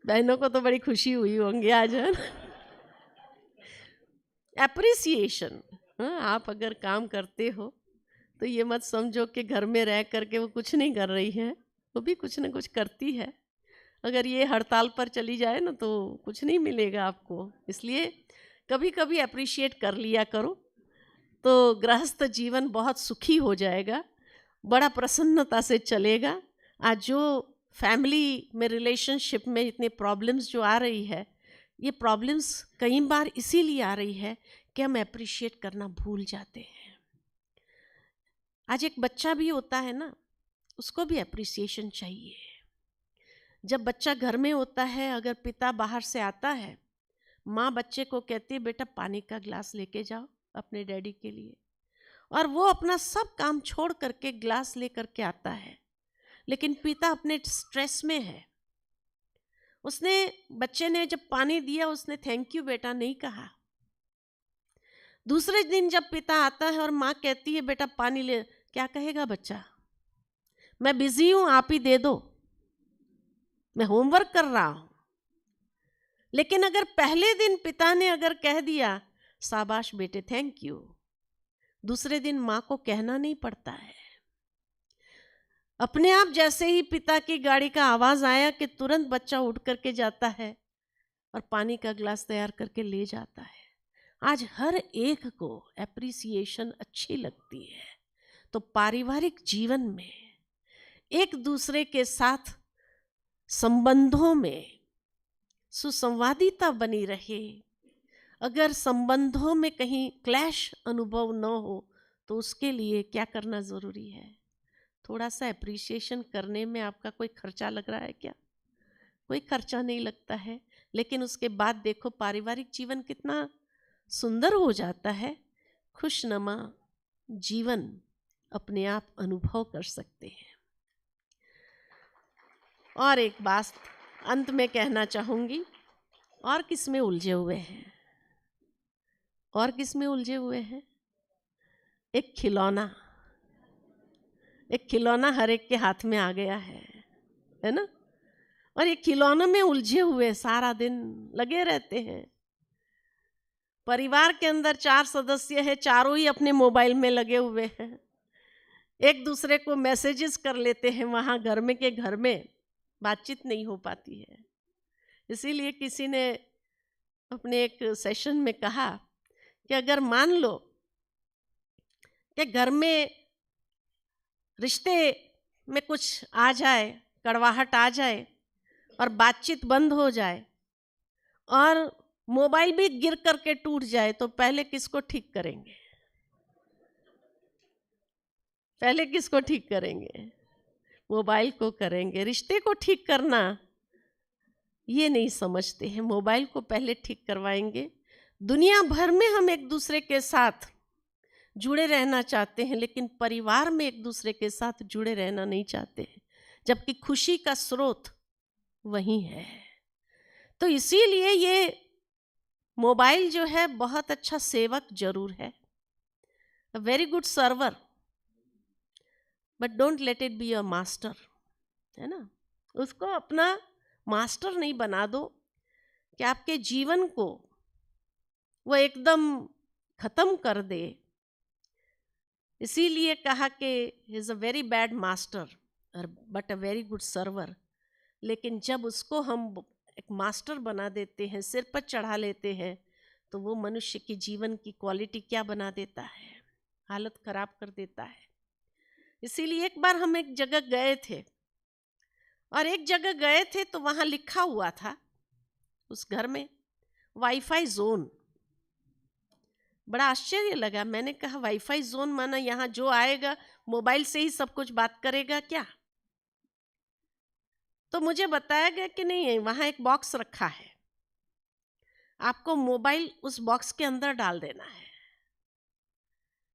बहनों को तो बड़ी खुशी हुई होंगी आज, है ना। एप्रिसिएशन, आप अगर काम करते हो तो ये मत समझो कि घर में रह करके वो कुछ नहीं कर रही है, वो भी कुछ ना कुछ करती है। अगर ये हड़ताल पर चली जाए ना तो कुछ नहीं मिलेगा आपको, इसलिए कभी कभी अप्रिशिएट कर लिया करो तो गृहस्थ जीवन बहुत सुखी हो जाएगा, बड़ा प्रसन्नता से चलेगा। आज जो फैमिली में रिलेशनशिप में इतने प्रॉब्लम्स जो आ रही है, ये प्रॉब्लम्स कई बार इसीलिए आ रही है कि हम अप्रिशिएट करना भूल जाते हैं। आज एक बच्चा भी होता है ना, उसको भी अप्रिसिएशन चाहिए। जब बच्चा घर में होता है, अगर पिता बाहर से आता है, माँ बच्चे को कहती है बेटा पानी का ग्लास लेके जाओ अपने डैडी के लिए, और वो अपना सब काम छोड़ करके ग्लास लेकर के आता है। लेकिन पिता अपने स्ट्रेस में है, उसने, बच्चे ने जब पानी दिया उसने थैंक यू बेटा नहीं कहा। दूसरे दिन जब पिता आता है और माँ कहती है बेटा पानी ले, क्या कहेगा बच्चा, मैं बिजी हूं आप ही दे दो, मैं होमवर्क कर रहा हूं। लेकिन अगर पहले दिन पिता ने अगर कह दिया शाबाश बेटे थैंक यू, दूसरे दिन माँ को कहना नहीं पड़ता है। अपने आप जैसे ही पिता की गाड़ी का आवाज आया कि तुरंत बच्चा उठ करके जाता है और पानी का ग्लास तैयार करके ले जाता है। आज हर एक को एप्रिसिएशन अच्छी लगती है। तो पारिवारिक जीवन में एक दूसरे के साथ संबंधों में सुसंवादिता बनी रहे। अगर संबंधों में कहीं क्लैश अनुभव न हो तो उसके लिए क्या करना ज़रूरी है, थोड़ा सा एप्रिसिएशन करने में आपका कोई खर्चा लग रहा है क्या? कोई खर्चा नहीं लगता है, लेकिन उसके बाद देखो पारिवारिक जीवन कितना सुंदर हो जाता है। खुशनुमा जीवन अपने आप अनुभव कर सकते हैं। और एक बात अंत में कहना चाहूँगी, और किस में उलझे हुए हैं, और किस में उलझे हुए हैं? एक खिलौना, एक खिलौना हर एक के हाथ में आ गया है ना। और ये खिलौनों में उलझे हुए सारा दिन लगे रहते हैं। परिवार के अंदर 4 सदस्य हैं, चारों ही अपने मोबाइल में लगे हुए हैं, एक दूसरे को मैसेजेस कर लेते हैं वहाँ घर में के घर में, बातचीत नहीं हो पाती है। इसीलिए किसी ने अपने एक सेशन में कहा कि अगर मान लो कि घर में रिश्ते में कुछ आ जाए, कड़वाहट आ जाए और बातचीत बंद हो जाए और मोबाइल भी गिर करके टूट जाए, तो पहले किसको ठीक करेंगे? पहले किसको ठीक करेंगे? मोबाइल को करेंगे। रिश्ते को ठीक करना ये नहीं समझते हैं, मोबाइल को पहले ठीक करवाएंगे। दुनिया भर में हम एक दूसरे के साथ जुड़े रहना चाहते हैं, लेकिन परिवार में एक दूसरे के साथ जुड़े रहना नहीं चाहते हैं, जबकि खुशी का स्रोत वही है। तो इसीलिए ये मोबाइल जो है बहुत अच्छा सेवक जरूर है, a very good server, but don't let it be a master, है ना। उसको अपना मास्टर नहीं बना दो कि आपके जीवन को वो एकदम खत्म कर दे। इसीलिए कहा कि is a very bad master but a very good server. लेकिन जब उसको हम एक मास्टर बना देते हैं, सिर पर चढ़ा लेते हैं, तो वो मनुष्य की जीवन की क्वालिटी क्या बना देता है? हालत खराब कर देता है। इसीलिए एक बार हम एक जगह गए थे, और एक जगह गए थे तो वहाँ लिखा हुआ था उस घर में वाईफाई जोन। बड़ा आश्चर्य लगा। मैंने कहा वाईफाई जोन माना यहाँ जो आएगा मोबाइल से ही सब कुछ बात करेगा क्या? तो मुझे बताया गया कि नहीं, वहाँ एक बॉक्स रखा है, आपको मोबाइल उस बॉक्स के अंदर डाल देना है।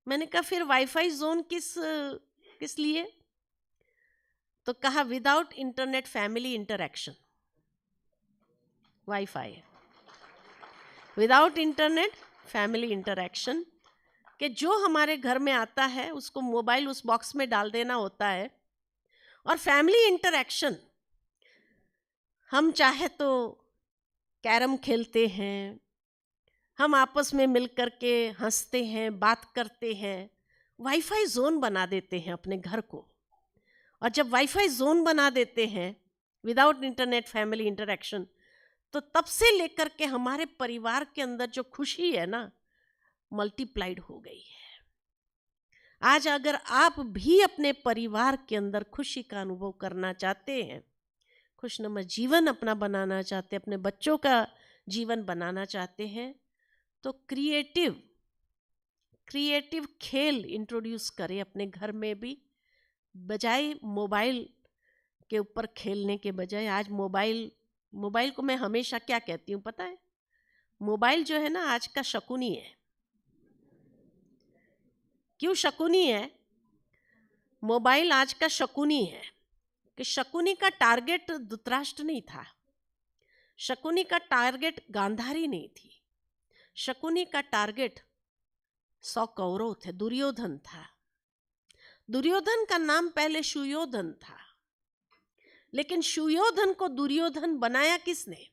मैंने कहा फिर वाईफाई जोन किस लिए? तो कहा without internet family interaction. Wifi without internet family interaction, कि जो हमारे घर में आता है उसको मोबाइल उस बॉक्स में डाल देना होता है। और फैमिली इंटरैक्शन, हम चाहे तो कैरम खेलते हैं, हम आपस में मिल करके हंसते हैं, बात करते हैं, वाईफाई जोन बना देते हैं अपने घर को। और जब वाईफाई जोन बना देते हैं विदाउट इंटरनेट फैमिली इंटरैक्शन, तो तब से लेकर के हमारे परिवार के अंदर जो खुशी है ना, मल्टीप्लाइड हो गई है। आज अगर आप भी अपने परिवार के अंदर खुशी का अनुभव करना चाहते हैं, खुशनुमा जीवन अपना बनाना चाहते हैं, अपने बच्चों का जीवन बनाना चाहते हैं, तो क्रिएटिव खेल इंट्रोड्यूस करें अपने घर में भी। बजाय मोबाइल के ऊपर खेलने के बजाय, आज मोबाइल को मैं हमेशा क्या कहती हूँ पता है? मोबाइल जो है ना आज का शकुनी है। क्यों शकुनी है? मोबाइल आज का शकुनी है कि शकुनी का टारगेट धृतराष्ट्र नहीं था, शकुनी का टारगेट गांधारी नहीं थी, शकुनी का टारगेट 100 कौरव थे, दुर्योधन था। दुर्योधन का नाम पहले सुयोधन था, लेकिन सुयोधन को दुर्योधन बनाया किसने?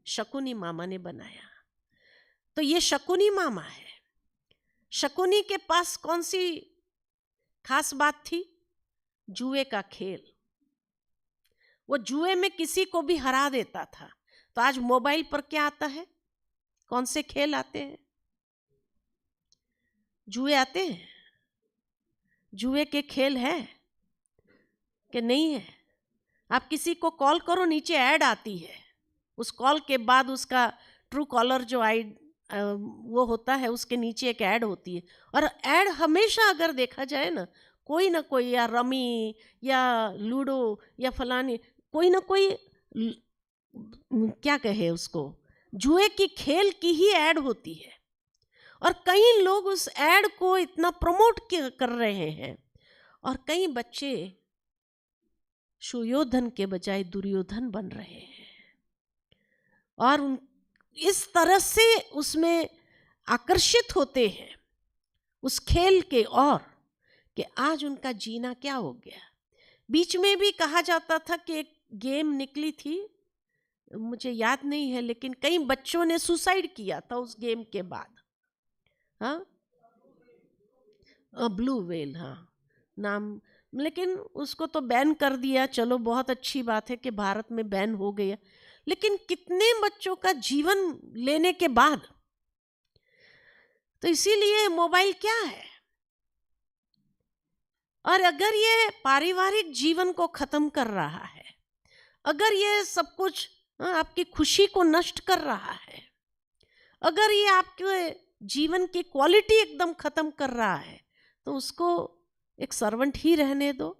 शकुनी मामा ने बनाया। तो ये शकुनी मामा है। शकुनी के पास कौन सी खास बात थी? जुए का खेल। वो जुए में किसी को भी हरा देता था। तो आज मोबाइल पर क्या आता है? कौन से खेल आते हैं? जुए आते हैं। जुए के खेल है कि नहीं है? आप किसी को कॉल करो, नीचे ऐड आती है, उस कॉल के बाद उसका ट्रू कॉलर जो वो होता है, उसके नीचे एक ऐड होती है। और ऐड हमेशा अगर देखा जाए ना कोई या रमी या लूडो या फलानी, कोई ना कोई क्या कहे उसको, जुए की खेल की ही ऐड होती है। और कई लोग उस ऐड को इतना प्रमोट कर रहे हैं, और कई बच्चे सुयोधन के बजाय दुर्योधन बन रहे हैं, और इस तरह से उसमें आकर्षित होते हैं उस खेल के, और कि आज उनका जीना क्या हो गया। बीच में भी कहा जाता था कि एक गेम निकली थी, मुझे याद नहीं है, लेकिन कई बच्चों ने सुसाइड किया था उस गेम के बाद। हाँ, ब्लू वेल, हाँ नाम लेकिन उसको तो बैन कर दिया, चलो बहुत अच्छी बात है कि भारत में बैन हो गया, लेकिन कितने बच्चों का जीवन लेने के बाद। तो इसीलिए मोबाइल क्या है, और अगर ये पारिवारिक जीवन को खत्म कर रहा है, अगर ये सब कुछ आपकी खुशी को नष्ट कर रहा है, अगर ये आपके जीवन की क्वालिटी एकदम खत्म कर रहा है, तो उसको एक सर्वेंट ही रहने दो,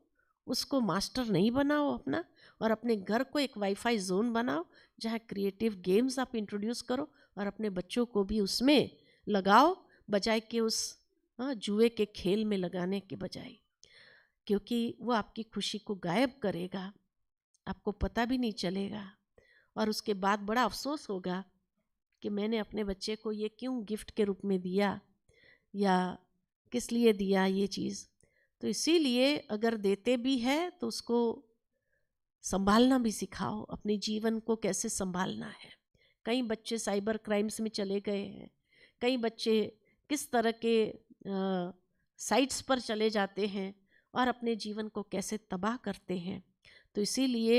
उसको मास्टर नहीं बनाओ अपना, और अपने घर को एक वाईफाई जोन बनाओ जहाँ क्रिएटिव गेम्स आप इंट्रोड्यूस करो और अपने बच्चों को भी उसमें लगाओ, बजाय कि उस जुए के खेल में लगाने के बजाय, क्योंकि वो आपकी खुशी को गायब करेगा, आपको पता भी नहीं चलेगा, और उसके बाद बड़ा अफसोस होगा कि मैंने अपने बच्चे को ये क्यों गिफ्ट के रूप में दिया, या किस लिए दिया ये चीज़। तो इसीलिए अगर देते भी है तो उसको संभालना भी सिखाओ, अपने जीवन को कैसे संभालना है। कई बच्चे साइबर क्राइम्स में चले गए हैं, कई बच्चे किस तरह के साइट्स पर चले जाते हैं और अपने जीवन को कैसे तबाह करते हैं। तो इसीलिए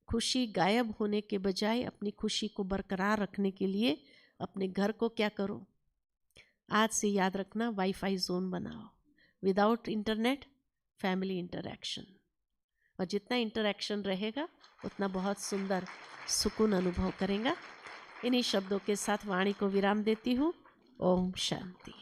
खुशी गायब होने के बजाय अपनी खुशी को बरकरार रखने के लिए अपने घर को क्या करो, आज से याद रखना, वाईफाई जोन बनाओ, विदाउट इंटरनेट फैमिली इंटरैक्शन, और जितना इंटरैक्शन रहेगा उतना बहुत सुंदर सुकून अनुभव करेगा। इन्हीं शब्दों के साथ वाणी को विराम देती हूँ। ओम शांति।